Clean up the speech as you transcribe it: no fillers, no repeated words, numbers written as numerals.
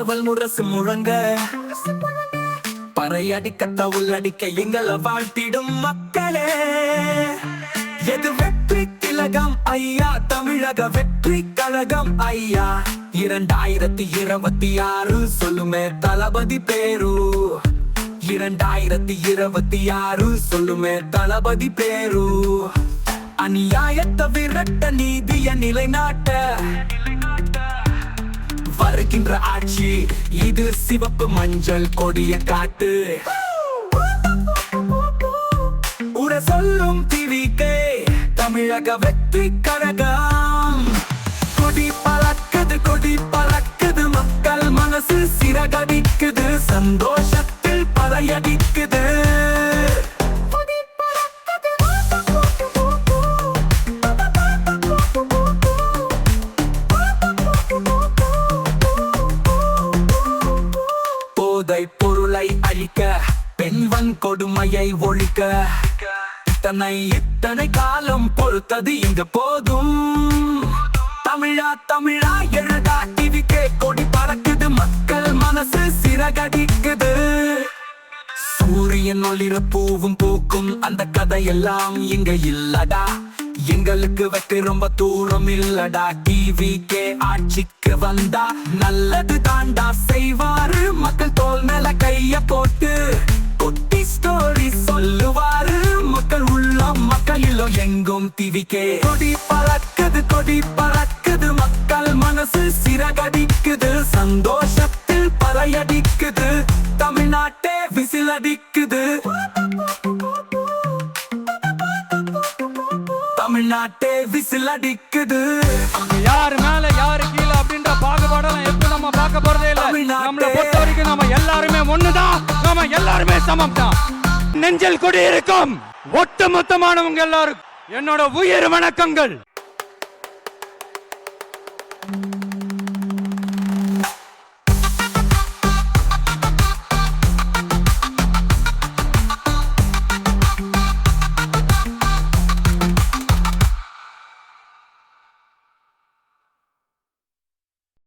காவல் முரசு முழங்க பறையடிக்க உள்ளடிக்க எங்களை வாழ்த்திடும் மக்களே. எது வெற்றி திலகம் ஐயா, தமிழக வெற்றி கழகம் ஐயா. 2026 சொல்லுமே தளபதி பேரு. 2026 சொல்லுமே தளபதி பேரு. அநியாயத்தை விரட்ட, நீதிய நிலைநாட்ட வருகின்ற ஆட்சி இது. சிவப்பு மஞ்சள் கொடிய காட்டு உட சொல்லும் டிவிக்கே தமிழக வெற்றி கழகம். கொடி பறக்குது, கொடி பறக்குது, மக்கள் மனசு சிறகடிக்குது, சந்தோஷத்தில் பறையடிக்குது. போதை பொருளை அழிக்க, பெண்வன் கொடுமையை ஒழிக்க, இத்தனை காலம் பொறுத்தது இங்கு போதும். தமிழா தமிழா எழுதா டிவிக்கே கொடி பறக்குது, மக்கள் மனசு சிறகடிக்குது. சூரியன் ஒளிர பூவும் பூக்கும் அந்த கதையெல்லாம் இங்க இல்லடா. எங்களுக்கு வெற்றி ரொம்ப தூரம் இல்லடா. டிவிக்கே ஆட்சிக்கு வந்தா நல்லது தாண்டா செய்வாரு. மக்கள் தோல் மேல கைய போட்டு குட்டி ஸ்டோரி சொல்லுவாரு. மக்கள் உள்ளம் மக்களிலோ எங்கும் டிவிக்கே கொடி பறக்குது, கொடி பறக்குது, மக்கள் மனசு சிறகடிக்குது, சந்தோஷத்தில் பறையடிக்குது, தமிழ்நாட்டே விசில் அடிக்குது. தமிழ்நாட்டே விசில் அடிக்குது. யாரு மேல யாரு கீழே அப்படின்ற பாகுபாடெல்லாம் எப்ப நம்ம பார்க்க போறதே இல்ல. நம்மளை பொறுத்த வரைக்கும் நம்ம எல்லாருமே ஒண்ணுதான், நம்ம எல்லாருமே சமம் தான். நெஞ்சில் கொடி இருக்கும் ஒட்டு மொத்தமானவங்க எல்லாரும் என்னோட உயிர் வணக்கங்கள்.